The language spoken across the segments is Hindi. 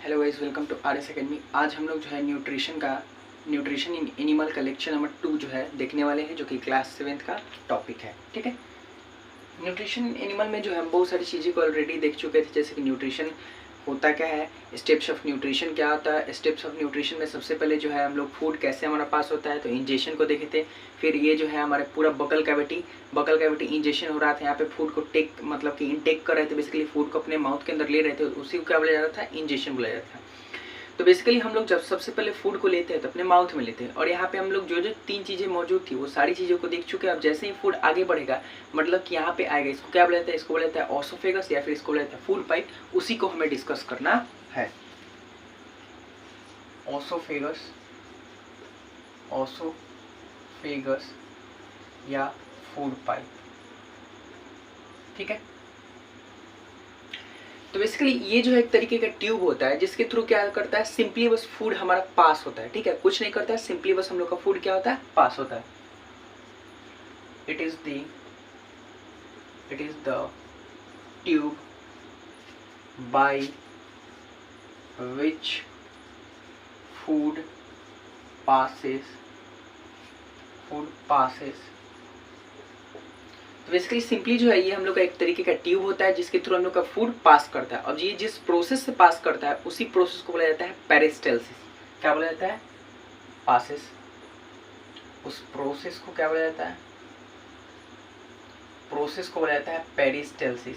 Hello guys, welcome to RS academy. आज हम लोग जो है न्यूट्रिशन इन एनिमल का लेक्चर नंबर 2 जो है देखने वाले हैं, जो कि क्लास 7 का टॉपिक है। ठीक है, न्यूट्रिशन इन एनिमल में जो है हम बहुत सारी चीज़ें को ऑलरेडी देख चुके थे, जैसे कि न्यूट्रिशन होता क्या है, स्टेप्स ऑफ न्यूट्रिशन क्या होता है। स्टेप्स ऑफ न्यूट्रिशन में सबसे पहले जो है हम लोग फूड कैसे हमारा पास होता है, तो इंजेशन को देखे थे। फिर ये जो है हमारे पूरा बकल कैविटी इंजेशन हो रहा था, यहाँ पे फूड को मतलब कि इनटेक कर रहे थे, बेसिकली फूड को अपने माउथ के अंदर ले रहे थे, उसी को क्या बोला जाता था, इंजेशन बोला जाता था। तो बेसिकली हम लोग जब सबसे पहले फूड को लेते हैं तो अपने माउथ में लेते हैं, और यहाँ पे हम लोग जो जो 3 चीज़ें मौजूद थी वो सारी चीज़ों को देख चुके हैं। अब जैसे ही फूड आगे बढ़ेगा, मतलब कि यहाँ पे आएगा, इसको क्या बोला जाता है, इसको बोला जाता है ऑसोफेगस या फिर इसको बोला जाता है फूड पाइप। उसी को हमें डिस्कस करना है। ऑसोफेगस या फूड पाइप। ठीक है, तो बेसिकली ये जो है एक तरीके का ट्यूब होता है, जिसके थ्रू क्या करता है, सिंपली बस फूड हमारा पास होता है। ठीक है, कुछ नहीं करता है, सिंपली बस हम लोग का फूड क्या होता है, पास होता है। It is the tube by which food passes. तो बेसिकली सिंपली जो है ये हम लोग का एक तरीके का ट्यूब होता है, जिसके थ्रू हम लोग का फूड पास करता है। और ये जिस प्रोसेस से पास करता है उसी प्रोसेस को बोला जाता है पेरिस्टाल्सिस। क्या बोला जाता है, पासेस। उस प्रोसेस को क्या बोला जाता है, प्रोसेस को बोला जाता है पेरिस्टाल्सिस।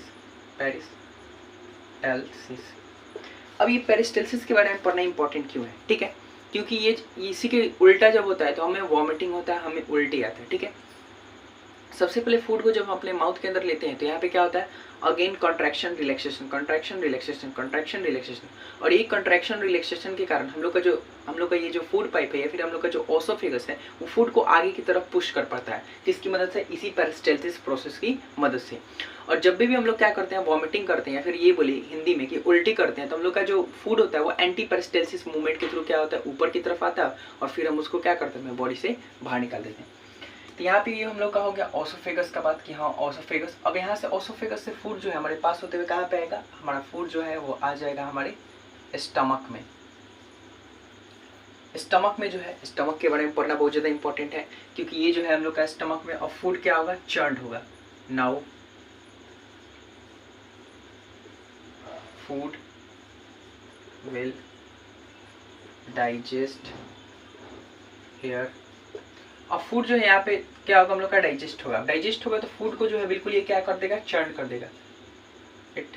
अब ये पेरिस्टाल्सिस के बारे में पढ़ना इंपॉर्टेंट क्यों है, ठीक है, क्योंकि ये इसी के उल्टा जब होता है तो हमें वॉमिटिंग होता है, हमें उल्टी आता है। ठीक है, सबसे पहले फूड को जब हम अपने माउथ के अंदर लेते हैं तो यहाँ पे क्या होता है, अगेन कॉन्ट्रैक्शन रिलैक्सेशन, और ये कॉन्ट्रैक्शन रिलैक्सेशन के कारण हम लोग का ये जो फूड पाइप है या फिर हम लोग का जो ऑसोफेगस है वो फूड को आगे की तरफ पुश कर पाता है। किसकी मदद से, इसी पेरिस्टाल्सिस प्रोसेस की मदद से। और जब भी हम लोग क्या करते हैं, वॉमिटिंग करते हैं या फिर ये बोले हिंदी में कि उल्टी करते हैं, तो हम लोग का जो फूड होता है वो एंटी पेरिस्टाल्सिस मूवमेंट के थ्रू क्या होता है, ऊपर की तरफ आता है, और फिर हम उसको क्या करते हैं, बॉडी से बाहर निकाल देते हैं। तो यहाँ पे ये हम लोग का हो गया ऑसोफेगस का बात कि हाँ ऑसोफेगस। अब यहाँ से ऑसोफेगस से फूड जो है हमारे पास होते हुए कहाँ पे आएगा, हमारा फूड जो है वो आ जाएगा हमारे स्टमक में। स्टमक में जो है, स्टमक के बारे में पढ़ना बहुत ज़्यादा इंपॉर्टेंट है, क्योंकि ये जो है हम लोग का स्टमक में, और फूड क्या होगा, चर्न होगा। Now food will digest here. और फूड जो है यहाँ पे क्या होगा, हम लोग का डाइजेस्ट होगा। डाइजेस्ट होगा तो फूड को जो है बिल्कुल ये क्या कर देगा, चर्न कर देगा। इट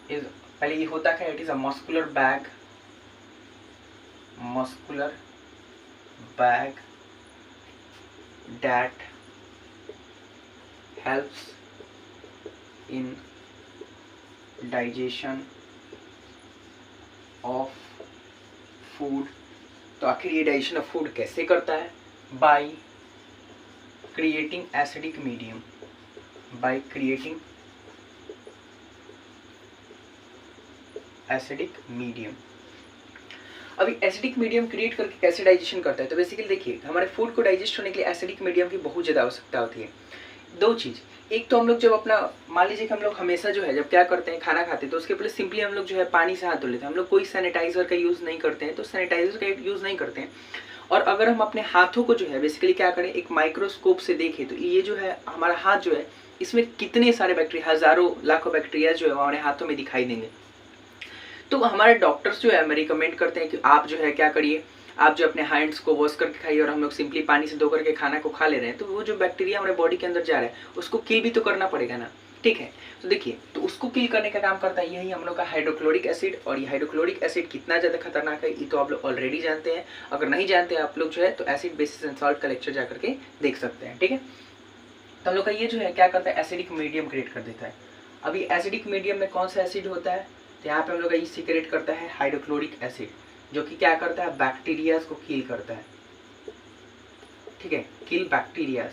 इज, पहले ये होता क्या, it is a muscular bag that helps in digestion of food. तो आखिर ये डाइजेशन ऑफ फूड कैसे करता है, बाय क्रिएटिंग एसिडिक मीडियम। अभी एसिडिक मीडियम क्रिएट करके कैसे डाइजेशन करता है, तो बेसिकली देखिए हमारे फूड को डाइजेस्ट होने के लिए एसिडिक मीडियम की बहुत ज़्यादा आवश्यकता होती है। दो चीज़, एक तो हम लोग जब अपना, मान लीजिए कि हम लोग हमेशा जो है जब क्या करते हैं, खाना खाते हैं तो उसके पहले सिंपली हम लोग जो है पानी से हाथ धो लेते हैं। हम लोग कोई सैनिटाइजर का यूज़ नहीं करते हैं, तो सैनिटाइजर का यूज़ नहीं करते हैं। और अगर हम अपने हाथों को जो है बेसिकली क्या करें, एक माइक्रोस्कोप से देखें तो ये जो है हमारा हाथ जो है, इसमें कितने सारे बैक्टीरिया, हज़ारों लाखों बैक्टीरिया जो है हमारे हाथों में दिखाई देंगे। तो हमारे डॉक्टर्स जो है हमें रिकमेंड करते हैं कि आप जो है क्या करिए, आप जो अपने हैंड्स को वॉश करके खाइए। और हम लोग सिंपली पानी से धो करके खाना को खा ले रहे हैं, तो वो जो बैक्टीरिया हमारे बॉडी के अंदर जा रहा है उसको किल भी तो करना पड़ेगा ना। ठीक है, तो देखिए, तो उसको किल करने का काम करता है यही हम लोग का हाइड्रोक्लोरिक एसिड। और ये हाइड्रोक्लोरिक एसिड कितना ज़्यादा खतरनाक है ये तो आप लोग ऑलरेडी जानते हैं। अगर नहीं जानते आप लोग जो है तो एसिड बेसिस एंड सॉल्ट का लेक्चर जा करके देख सकते हैं। ठीक है, तो हम लोग का ये जो है क्या करता है, एसिडिक मीडियम क्रिएट कर देता है। अभी एसिडिक मीडियम में कौन सा एसिड होता है, तो यहाँ पे हम लोग का ये सीक्रेट करता है हाइड्रोक्लोरिक एसिड, जो कि क्या करता है, बैक्टीरियाज को किल करता है। ठीक है, किल बैक्टीरियाज,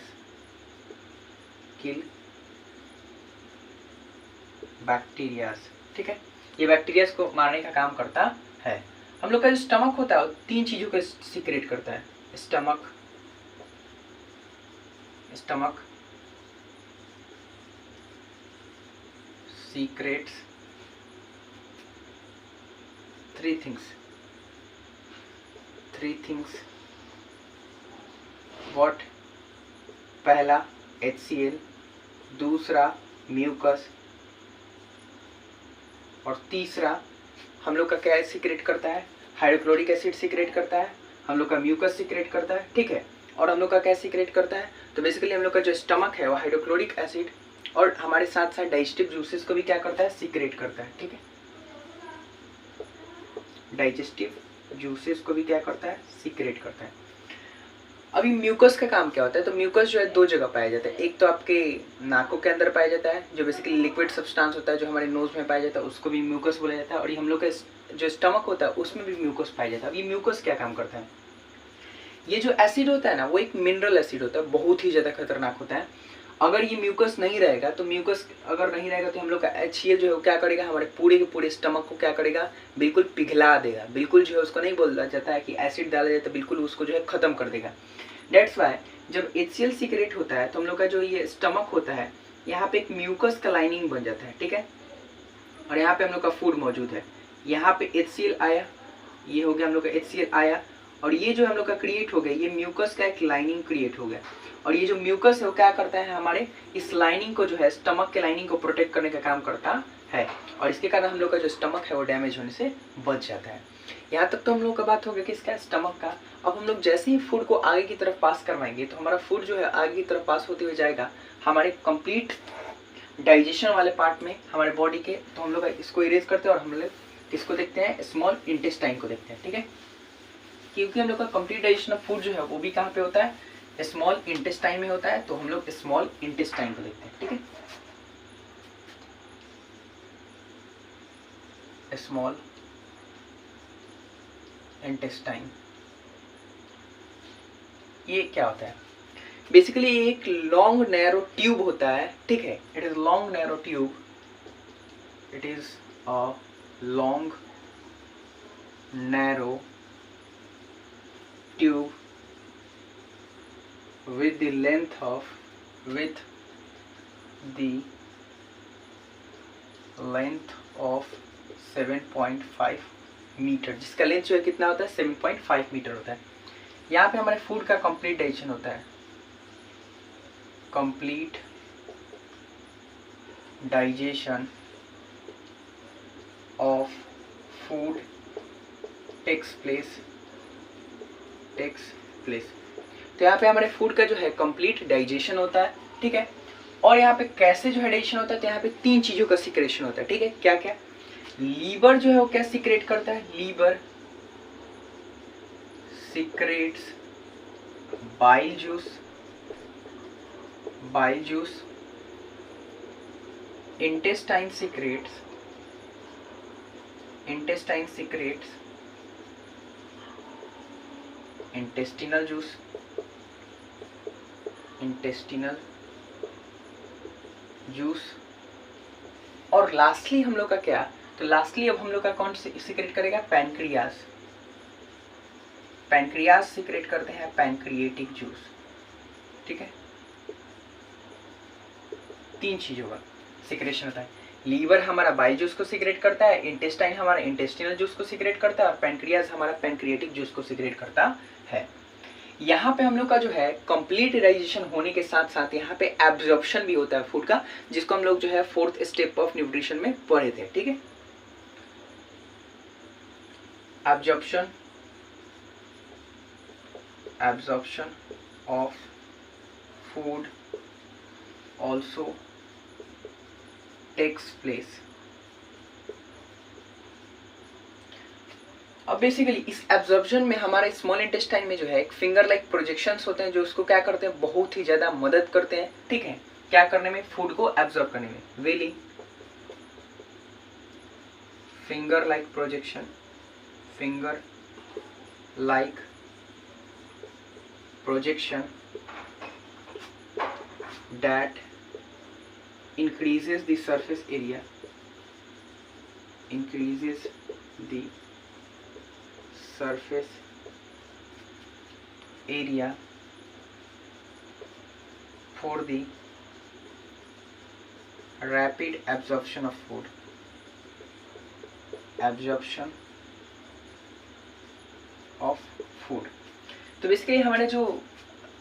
ठीक है, ये बैक्टीरियाज को मारने का काम करता है। हम लोग का जो स्टमक होता है 3 चीजों को सीक्रेट करता है, stomach secrets three things what? पहला HCl, दूसरा म्यूकस, और तीसरा हम लोग का क्या सीक्रेट करता है? हाइड्रोक्लोरिक एसिड सीक्रेट करता है, हम लोग का म्यूकस सीक्रेट करता है, ठीक है। और हम लोग का क्या सीक्रेट करता है? तो बेसिकली हम लोग का जो स्टमक है वो हाइड्रोक्लोरिक एसिड और हमारे साथ साथ डाइजेस्टिव जूसेस को भी क्या करता है? सीक्रेट करता है, ठीक है। डाइजेस्टिव जूसेस को भी क्या करता है? सीक्रेट करता है। अभी म्यूकस का काम क्या होता है? तो म्यूकस जो है दो जगह पाया जाता है। एक तो आपके नाकों के अंदर पाया जाता है, जो बेसिकली लिक्विड सब्सटेंस होता है जो हमारे नोज में पाया जाता है, उसको भी म्यूकस बोला जाता है। और ये हम लोग का जो स्टमक होता है उसमें भी म्यूकस पाया जाता है। अब ये म्यूकस क्या काम करता है? ये जो एसिड होता है ना, वो एक मिनरल एसिड होता है, बहुत ही ज़्यादा खतरनाक होता है। अगर ये म्यूकस नहीं रहेगा तो हम लोग का HCl जो है वो क्या करेगा? हमारे पूरे के पूरे स्टमक को क्या करेगा? बिल्कुल पिघला देगा। बिल्कुल जो है उसको नहीं बोला जाता है कि एसिड डाला जाता है, बिल्कुल उसको जो है खत्म कर देगा। डेट्स वाई जब HCl सीक्रेट होता है तो हम लोग का जो ये स्टमक होता है यहाँ पे एक म्यूकस का लाइनिंग बन जाता है, ठीक है। और यहाँ पे हम लोग का फूड मौजूद है, यहाँ पे HCl आया, ये हो गया हम लोग का HCl आया, और ये जो हम लोग का क्रिएट हो गया, ये म्यूकस का एक लाइनिंग क्रिएट हो गया। और ये जो म्यूकस है वो क्या करता है? हमारे इस लाइनिंग को जो है, स्टमक के लाइनिंग को प्रोटेक्ट करने का काम करता है, और इसके कारण हम लोग का जो स्टमक है वो डैमेज होने से बच जाता है। यहाँ तक तो हम लोग का बात हो गया किसका? स्टमक का। अब हम लोग जैसे ही फूड को आगे की तरफ पास करवाएंगे तो हमारा फूड जो है आगे की तरफ पास होते हुए जाएगा हमारे कंप्लीट डाइजेशन वाले पार्ट में हमारे बॉडी के। तो हम लोग इसको इरेज करते हैं और हम लोग इसको देखते हैं, स्मॉल इंटेस्टाइन को देखते हैं, ठीक है। क्योंकि हम लोग का कंप्लीट डाइजेशन ऑफ फूड जो है वो भी कहाँ पे होता है? स्मॉल इंटेस्टाइन में होता है। तो हम लोग स्मॉल इंटेस्टाइन को देखते हैं, ठीक है। स्मॉल इंटेस्टाइन, ये क्या होता है? बेसिकली एक लॉन्ग नैरो ट्यूब होता है, ठीक है। It is long narrow tube, it is a long narrow tube with the length of 7.5 metre, जिसका लेंथ जो है कितना होता है? 7.5 मीटर होता है। यहाँ पे हमारे फूड का कंप्लीट डाइजेशन होता है। Complete digestion of food takes place. तो यहाँ पे हमारे फूड का जो है कंप्लीट डाइजेशन होता है, ठीक है। और यहाँ पे कैसे जो है डाइजेशन होता है? तो यहाँ पे तीन चीजों का सिक्रेशन होता है, ठीक है। क्या क्या? लीवर जो है वो क्या सीक्रेट करता है? Liver secretes bile juice. Intestine secretes intestinal juice. और लास्टली हम लोग का क्या? तो लास्टली अब हम लोग का कौन सीक्रेट करेगा? पैनक्रियास सीक्रेट करते हैं पैनक्रिएटिक जूस, ठीक है। तीन चीजों का सीक्रेशन होता है। लीवर हमारा बाइल जूस को सीक्रेट करता है, इंटेस्टाइन हमारा इंटेस्टिनल जूस को सीक्रेट करता है, और पैनक्रियास हमारा पैनक्रिएटिक जूस को सीक्रेट करता है। यहाँ पे हम लोग का जो है कंप्लीट डाइजेशन होने के साथ साथ यहाँ पे एब्जॉर्प्शन भी होता है फूड का, जिसको हम लोग जो है 4th स्टेप ऑफ न्यूट्रिशन में पढ़े थे, ठीक है। Absorption of food also takes place. अब बेसिकली इस एब्जॉर्प्शन में हमारे स्मॉल इंटेस्टाइन में जो है एक फिंगर लाइक प्रोजेक्शंस होते हैं जो उसको क्या करते हैं? बहुत ही ज्यादा मदद करते हैं, ठीक है। क्या करने में? फूड को एब्जॉर्ब करने में। Villi finger like projection, finger like projection that increases the surface area, for the rapid absorption of food, तो बेसिकली हमारे जो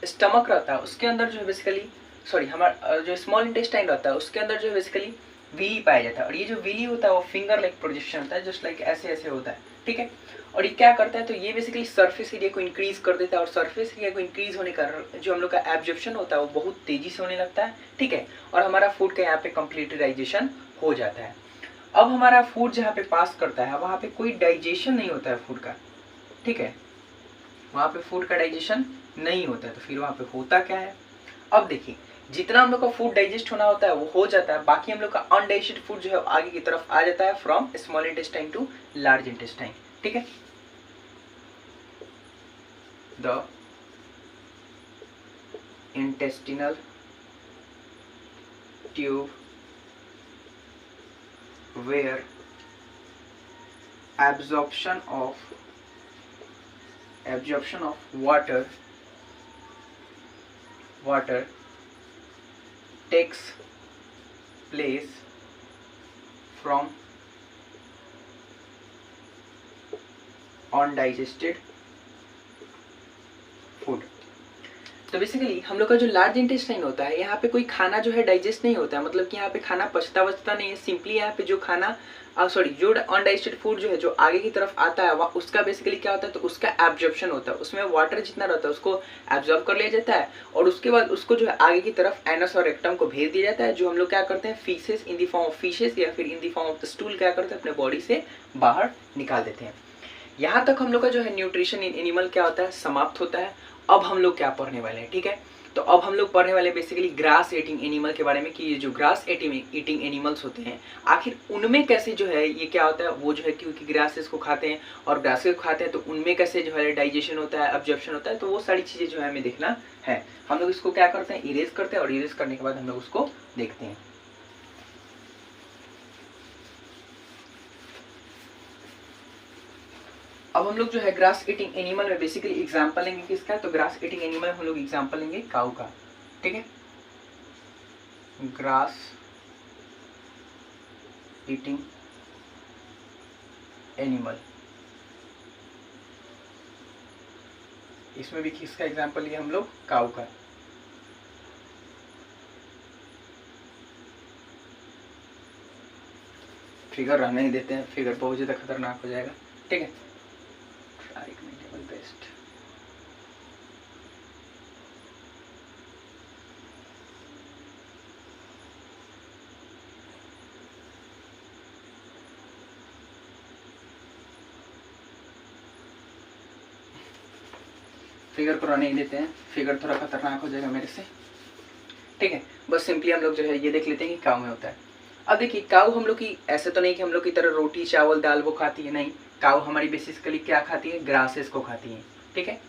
स्टमक रहता है उसके अंदर जो है बेसिकली हमारा जो स्मॉल इंटेस्टाइन रहता है उसके अंदर जो है बेसिकली विली पाया जाता है, और ये जो विली होता है वो फिंगर लाइक प्रोजेक्शन होता है, जस्ट लाइक ऐसे ऐसे होता है, ठीक है। और ये क्या करता है, तो ये बेसिकली सरफेस एरिया को इंक्रीज कर देता है, और सरफेस एरिया को इंक्रीज होने का जो हम लोग का एब्जॉर्प्शन होता है वो बहुत तेजी से होने लगता है, ठीक है। और हमारा फूड का यहाँ पे कंप्लीट डाइजेशन हो जाता है। अब हमारा फूड जहाँ पे पास करता है वहाँ पे कोई डाइजेशन नहीं होता है फूड का, ठीक है, वहाँ पे फूड का डाइजेशन नहीं होता है। तो फिर वहाँ पे होता क्या है, अब देखिए जितना हम लोग का फूड डाइजेस्ट होना होता है वो हो जाता है, बाकी हम लोग का अनडाइजेस्टेड फूड जो है आगे की तरफ आ जाता है from small intestine to large intestine, ठीक है। The intestinal tube where absorption of water takes place from undigested food। तो बेसिकली हम लोग का जो लार्ज इंटेस्टाइन होता है यहाँ पे कोई खाना जो है डाइजेस्ट नहीं होता है, मतलब कि यहाँ पे खाना पचता नहीं है, सिंपली यहाँ पे जो खाना जो अनडाइजेस्टेड फूड जो है जो आगे की तरफ आता है वह उसका बेसिकली क्या होता है, तो उसका एब्जॉर्प्शन होता है, उसमें वाटर जितना रहता है उसको एब्जॉर्ब कर लिया जाता है, और उसके बाद उसको जो है आगे की तरफ एनस और रेक्टम को भेज दिया जाता है, जो हम लोग क्या करते हैं faeces in the form of fishes या फिर in the form of stool क्या करते हैं अपने बॉडी से बाहर निकाल देते हैं। यहाँ तक हम लोग का जो है न्यूट्रिशन इन एनिमल क्या होता है समाप्त होता है। अब हम लोग क्या पढ़ने वाले हैं, ठीक है, तो अब हम लोग पढ़ने वाले बेसिकली ग्रास ईटिंग एनिमल के बारे में, कि ये जो ग्रास ईटिंग एनिमल्स होते हैं आखिर उनमें कैसे जो है ये क्या होता है, वो जो है क्योंकि ग्रासेस को खाते हैं और ग्रासेस को खाते हैं तो उनमें कैसे जो है डाइजेशन होता है, एब्जॉर्प्शन होता है, तो वो सारी चीज़ें जो है हमें देखना है। हम लोग इसको क्या करते हैं, इरेज करते हैं, और इरेज करने के बाद हम लोग उसको देखते हैं। अब हम लोग जो है ग्रास ईटिंग एनिमल में बेसिकली एग्जांपल लेंगे किसका, तो ग्रास ईटिंग एनिमल में हम लोग एग्जांपल लेंगे काऊ का, ठीक है, ग्रास ईटिंग एनिमल। इसमें भी किसका एग्जांपल लिया हम लोग, काऊ का। फिगर रहने ही देते हैं, फिगर बहुत ज्यादा खतरनाक हो जाएगा, ठीक है। बेस्ट फिगर को रहने ही देते हैं, फिगर थोड़ा खतरनाक हो जाएगा मेरे से, ठीक है। बस सिंपली हम लोग जो है ये देख लेते हैं कि काऊ में होता है। अब देखिए काऊ हम लोग की ऐसे तो नहीं कि हम लोग की तरह रोटी चावल दाल वो खाती है, नहीं, काऊ हमारी बेसिकली क्या खाती है, ग्रासेस को खाती है, ठीक है।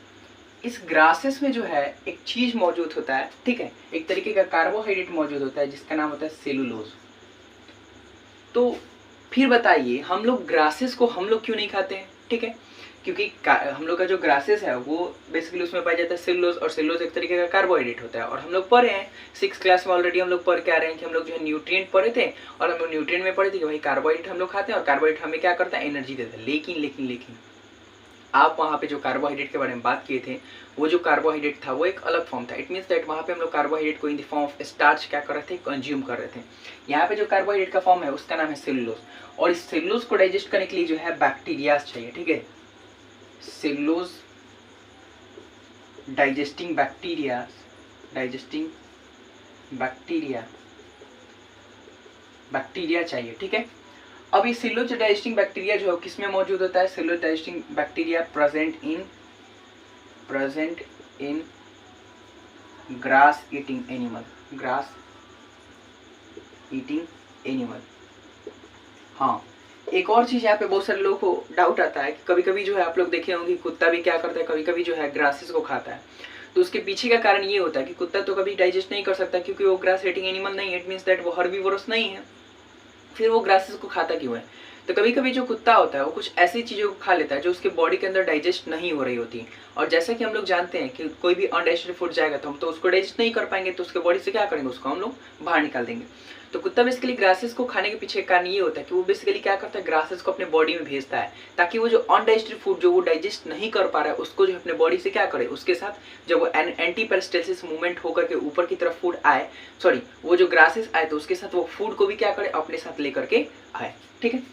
इस ग्रासेस में जो है एक चीज मौजूद होता है, ठीक है, एक तरीके का कार्बोहाइड्रेट मौजूद होता है जिसका नाम होता है सेलुलोज। तो फिर बताइए हम लोग ग्रासेस को हम लोग क्यों नहीं खाते हैं, ठीक है, क्योंकि हम लोग का जो ग्रासेस है वो बेसिकली उसमें पाया जाता है सेलुलोज, और सेलुलोज एक तरीके का कार्बोहाइड्रेट होता है। और हम लोग पढ़े हैं 6th क्लास में ऑलरेडी हम लोग पढ़ के आ रहे हैं कि हम लोग जो है न्यूट्रिएंट पढ़े थे, और हम लोग न्यूट्रिएंट में पढ़े थे कि भाई कार्बोहाइड्रेट हम लोग खाते हैं और कार्बोहाइड्रेट हमें क्या करता है, एनर्जी देता है। लेकिन लेकिन लेकिन आप वहाँ पे जो कार्बोहाइड्रेट के बारे में बात किए थे वो जो कार्बोहाइड्रेट था वो एक अलग फॉर्म था। इट मीन्स दैट वहाँ पे हम लोग कार्बोहाइड्रेट को in the form of starch क्या कर रहे थे, कंज्यूम कर रहे थे। यहाँ पे जो कार्बोहाइड्रेट का फॉर्म है उसका नाम है सेलुलोज, और इस सेलुलोज को डाइजेस्ट करने के लिए जो है बैक्टीरियाज चाहिए, ठीक है, सेलुलोज डाइजेस्टिंग बैक्टीरिया चाहिए, ठीक है। अब ये सेलुलोज डाइजेस्टिंग बैक्टीरिया जो है किस में मौजूद होता है, cellulose digesting bacteria present in grass eating animal. हाँ, एक और चीज यहाँ पे बहुत सारे लोगों को डाउट आता है कि कभी कभी जो है आप लोग देखे होंगे कुत्ता भी क्या करता है, कभी कभी जो है ग्रासेस को खाता है। तो उसके पीछे का कारण ये होता है कि कुत्ता तो कभी डाइजेस्ट नहीं कर सकता क्योंकि वो ग्रास ईटिंग एनिमल नहीं है, इट मीन्स दैट वो हर्बीवोरस नहीं है। फिर वो ग्रासेस को खाता क्यों है, तो कभी कभी जो कुत्ता होता है वो कुछ ऐसी चीज़ों को खा लेता है जो उसके बॉडी के अंदर डाइजेस्ट नहीं हो रही होती। और जैसा कि हम लोग जानते हैं कि कोई भी अनडाइजेस्टेड फूड जाएगा तो हम तो उसको डाइजेस्ट नहीं कर पाएंगे, तो उसके बॉडी से क्या करेंगे, उसको हम लोग बाहर निकाल देंगे। तो कुत्ता बेसिकली ग्रासेस को खाने के पीछे कारण ये होता है कि वो बेसिकली क्या करता है, ग्रासेस को अपने बॉडी में भेजता है ताकि वो जो अनडाइजेस्टेड फूड जो वो डाइजेस्ट नहीं कर पा रहा है उसको जो अपने बॉडी से क्या करे, उसके साथ जब वो एंटी पेरिस्टाल्सिस मूवमेंट होकर के ऊपर की तरफ फूड आए, सॉरी वो जो ग्रासेस आए तो उसके साथ वो फूड को भी क्या करे, अपने साथ लेकर के आए। ठीक है,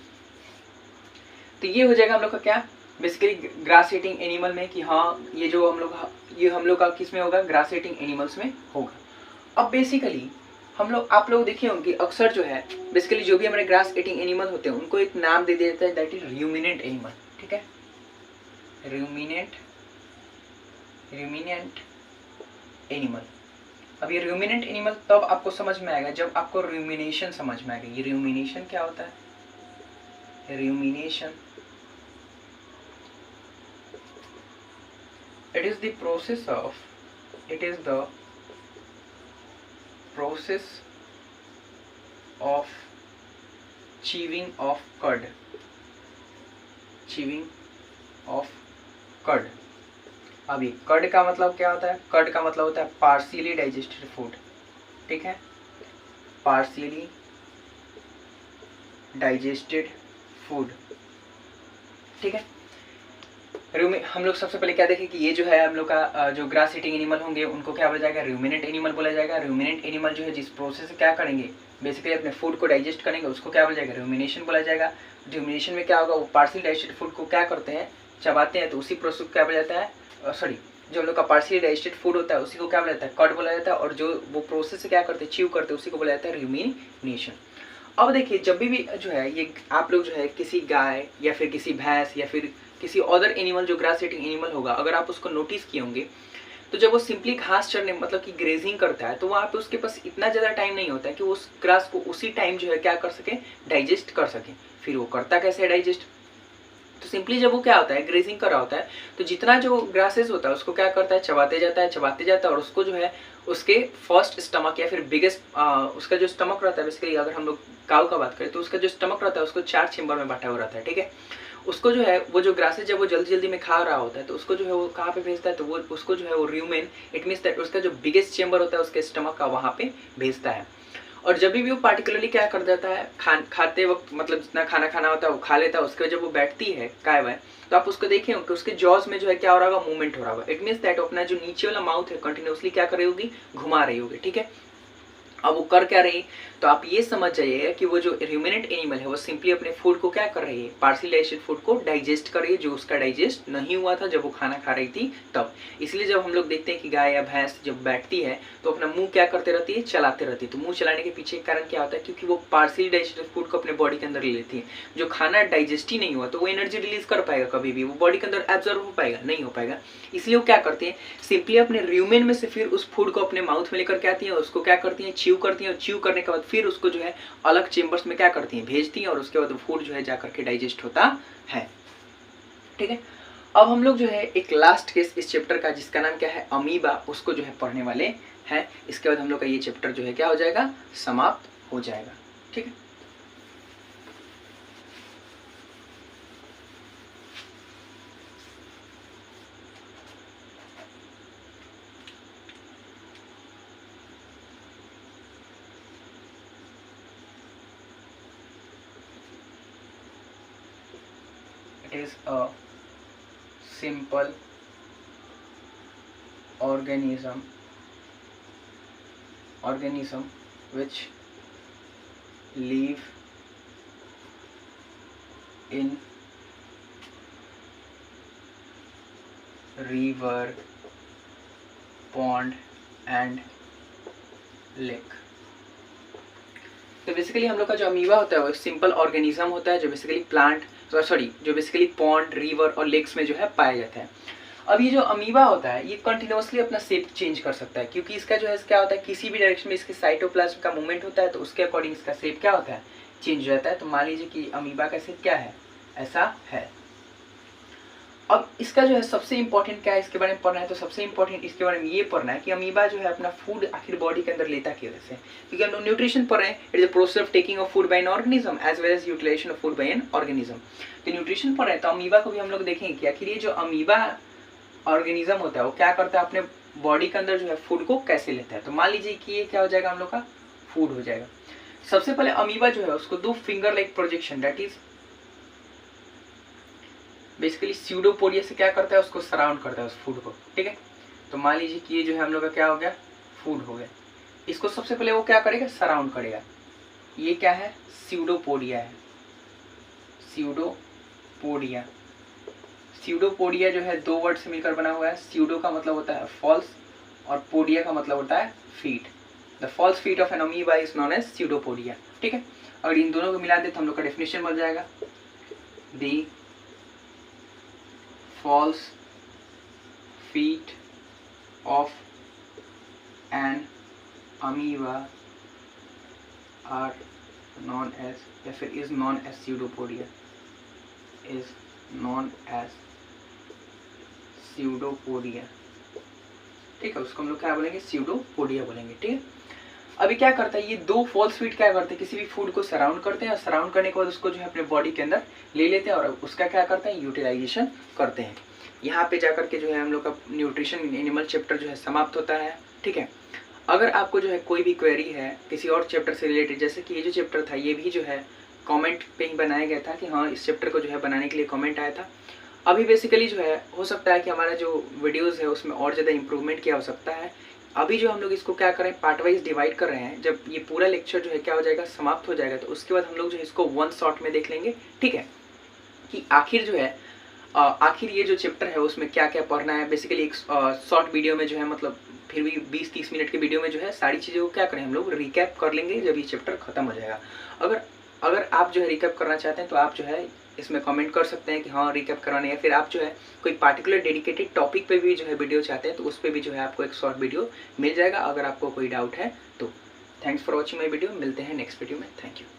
तो ये हो जाएगा हम लोग का क्या, बेसिकली ग्रास ईटिंग एनिमल में कि हाँ ये जो हम लोग का किस में होगा, ग्रास ईटिंग एनिमल्स में होगा। अब बेसिकली हम लोग आप लोग देखे होंगे अक्सर जो है बेसिकली जो भी हमारे ग्रास ईटिंग एनिमल होते हैं उनको एक नाम दे दिया जाता है, दैट इज र्यूमिनेंट एनिमल। ठीक है, र्यूमिनेंट एनिमल। अब ये र्यूमिनेंट एनिमल तब आपको समझ में आएगा जब आपको र्यूमिनेशन समझ में आएगा। ये र्यूमिनेशन क्या होता है, rumination it is the process of chewing of cud। अब ये कर्ड का मतलब क्या होता है, कर्ड का मतलब होता है पार्शियली डाइजेस्टेड फूड। ठीक है, पार्शियली डाइजेस्टेड फूड। ठीक है, हम लोग सबसे पहले क्या देखें कि ये जो है हम लोग का जो ग्रास ईटिंग एनिमल होंगे उनको क्या बोला जाएगा, र्यूमिनेंट एनिमल बोला जाएगा। र्यूमिनेंट एनिमल जो है जिस प्रोसेस से क्या करेंगे, बेसिकली अपने फूड को डाइजेस्ट करेंगे, उसको क्या बोला जाएगा, र्यूमिनेशन बोला जाएगा। र्यूमिनेशन में क्या होगा, वो पार्शियल डाइजेस्टेड फूड को क्या करते हैं, चबाते हैं, तो उसी प्रोसेस को क्या बोला जाता है, सॉरी जो हम लोग का पार्शियल डाइजेस्टेड फूड होता है उसी को क्या बोला जाता है, कर्ड बोला जाता है। और जो वो प्रोसेस से क्या करते हैं, च्यू करते हैं, उसी को बोला जाता है र्यूमिनेशन। अब देखिए जब भी जो है ये आप लोग जो है किसी गाय या फिर किसी भैंस या फिर किसी अदर एनिमल जो ग्रास ईटिंग एनिमल होगा, अगर आप उसको नोटिस किए होंगे तो जब वो सिंपली घास चरने मतलब कि ग्रेजिंग करता है तो वहाँ पे उसके पास इतना ज़्यादा टाइम नहीं होता है कि वो उस ग्रास को उसी टाइम जो है क्या कर सके, डाइजेस्ट कर सके। फिर वो करता कैसे है डाइजेस्ट, तो सिंपली जब वो क्या होता है, ग्रेजिंग कर रहा होता है तो जितना जो ग्रासेस होता है उसको क्या करता है, चबाते जाता है और उसको जो है उसके फर्स्ट स्टमक या फिर बिगेस्ट उसका जो स्टमक रहता है, बेसिकली अगर हम लोग काऊ का बात करें तो उसका जो स्टमक रहता है उसको 4 चेम्बर में बांटा हुआ रहता है। ठीक है, उसको जो है वो जो ग्रासेस जब वो जल्दी जल्दी में खा रहा होता है तो उसको जो है वो कहाँ पे भेजता है, तो वो उसको जो है वो र्यूमेन, इट मीन्स दैट उसका जो बिगेस्ट चेम्बर होता है उसके स्टमक का वहाँ पे भेजता है। और जब भी वो पार्टिकुलरली क्या कर देता है, खाते वक्त मतलब जितना खाना खाना होता है वो खा लेता है, उसके बाद जब वो बैठती है काय वाय तो आप उसको देखें कि उसके जॉज में जो है क्या हो रहा होगा, मूवमेंट हो रहा होगा। इट मीन्स दैट अपना जो नीचे वाला माउथ है कंटिन्यूसली क्या कर रही होगी, घुमा रही होगी। ठीक है, अब वो कर क्या रही, तो आप ये समझ जाइएगा कि वो जो र्यूमिनेंट एनिमल है वो सिंपली अपने फूड को क्या कर रही है, पार्शियल डाइजेस्टेड फूड को डाइजेस्ट कर रही है जो उसका डाइजेस्ट नहीं हुआ था जब वो खाना खा रही थी तब। इसलिए जब हम लोग देखते हैं कि गाय या भैंस जब बैठती है तो अपना मुंह क्या करते रहती है, चलाते रहती है। तो मुंह चलाने के पीछे कारण क्या होता है, क्योंकि वो पार्शियल डाइजेस्टेड फूड को अपने बॉडी के अंदर ले लेती है। जो खाना डाइजेस्ट ही नहीं हुआ तो वो एनर्जी रिलीज कर पाएगा, कभी भी वो बॉडी के अंदर एब्जॉर्ब हो पाएगा, नहीं हो पाएगा। इसलिए वो क्या करते हैं, सिंपली अपने र्यूमेन में से फिर उस फूड को अपने माउथ में लेकर के आती है, उसको क्या करती है, च्यू करती है, और च्यू करने के बाद फिर उसको जो है अलग चेम्बर्स में क्या करती हैं, भेजती हैं, और उसके बाद फूड जो है जाकर के डाइजेस्ट होता है। ठीक है, अब हम लोग जो है एक लास्ट केस इस चैप्टर का जिसका नाम क्या है, अमीबा, उसको जो है पढ़ने वाले हैं। इसके बाद हम लोग का ये चैप्टर जो है क्या हो जाएगा, समाप्त हो जाएगा। ठीक है, it is a simple organism which live in river, pond and lake। तो बेसिकली हम लोग का जो अमीबा होता है वो एक सिंपल ऑर्गेनिज्म होता है जो बेसिकली जो बेसिकली पॉन्ड, रिवर और लेक्स में जो है पाया जाता है। अब ये जो अमीबा होता है ये कंटिन्यूसली अपना शेप चेंज कर सकता है, क्योंकि इसका जो है क्या होता है, किसी भी डायरेक्शन में इसके साइटोप्लाज्म का मूवमेंट होता है तो उसके अकॉर्डिंग इसका शेप क्या होता है, चेंज हो जाता है। तो मान लीजिए कि अमीबा का शेप क्या है, ऐसा है। अब इसका जो है सबसे इंपॉर्टेंट क्या है इसके बारे में पढ़ना है, तो सबसे इंपॉर्टेंट इसके बारे में ये पढ़ना है कि अमीबा जो है अपना फूड आखिर बॉडी के अंदर लेता क्यों से, क्योंकि हम लोग न्यूट्रिशन पढ़ रहे हैं। It is a process of taking of food by an organism as well as utilisation of food by an organism. तो न्यूट्रिशन पढ़ रहे हैं तो अमीबा को भी हम लोग देखेंगे कि आखिर ये जो अमीबा ऑर्गेनिज्म होता है वो क्या करता है, अपने बॉडी के अंदर जो है फूड को कैसे लेता है। तो मान लीजिए कि ये क्या हो जाएगा, हम लोग का फूड हो जाएगा। सबसे पहले अमीबा जो है उसको दो finger like projection that is basically pseudopodia से क्या करता है, उसको सराउंड करता है उस फूड को, ठीक है। तो मान लीजिए कि ये जो है हम लोग का क्या हो गया, फूड हो गया। इसको सबसे पहले वो क्या करेगा, सराउंड करेगा। ये क्या है, स्यूडोपोडिया है, स्यूडोपोडिया। स्यूडोपोडिया जो है दो वर्ड से मिलकर बना हुआ है। स्यूडो का मतलब होता है फॉल्स और पोडिया का मतलब होता है feet. The false feet of an amoeba is known as pseudopodia, ठीक है। अगर इन दोनों को मिला दे तो हम लोग का डेफिनेशन बन जाएगा, दी false feet of an amoeba are known as या फिर is known as pseudopodia, is known as pseudopodia, ठीक है। उसको हम लोग क्या बोलेंगे, pseudopodia बोलेंगे, ठीक है। अभी क्या करता है, ये दो फॉल्स फीट क्या करते हैं, किसी भी फूड को सराउंड करते हैं और सराउंड करने के बाद उसको जो है अपने बॉडी के अंदर ले लेते हैं और उसका क्या करते हैं, यूटिलाइजेशन करते हैं। यहाँ पे जाकर के जो है हम लोग का न्यूट्रिशन एनिमल चैप्टर जो है समाप्त होता है, ठीक है। अगर आपको जो है कोई भी क्वेरी है किसी और चैप्टर से रिलेटेड, जैसे कि ये जो चैप्टर था ये भी जो है कमेंट पे ही बनाया गया था कि हाँ इस चैप्टर को जो है बनाने के लिए कमेंट आया था। अभी बेसिकली जो है हो सकता है कि हमारा जो वीडियोज़ है उसमें और ज़्यादा इंप्रूवमेंट किया हो सकता है। अभी जो हम लोग इसको क्या करें, पार्ट वाइज डिवाइड कर रहे हैं। जब ये पूरा लेक्चर जो है क्या हो जाएगा, समाप्त हो जाएगा, तो उसके बाद हम लोग जो है इसको वन शॉट में देख लेंगे, ठीक है। कि आखिर जो है आखिर ये जो चैप्टर है उसमें क्या क्या पढ़ना है। बेसिकली एक शॉर्ट वीडियो में जो है मतलब फिर भी 20-30 मिनट के वीडियो में जो है सारी चीज़ों को क्या करें हम लोग रिकैप कर लेंगे जब ये चैप्टर खत्म हो जाएगा। अगर आप जो है रिकैप करना चाहते हैं तो आप जो है इसमें कमेंट कर सकते हैं कि हाँ रिकैप कराना है, या फिर आप जो है कोई पार्टिकुलर डेडिकेटेड टॉपिक पे भी जो है वीडियो चाहते हैं तो उस पर भी जो है आपको एक शॉर्ट वीडियो मिल जाएगा अगर आपको कोई डाउट है तो। Thanks for watching my video, मिलते हैं नेक्स्ट वीडियो में, थैंक यू।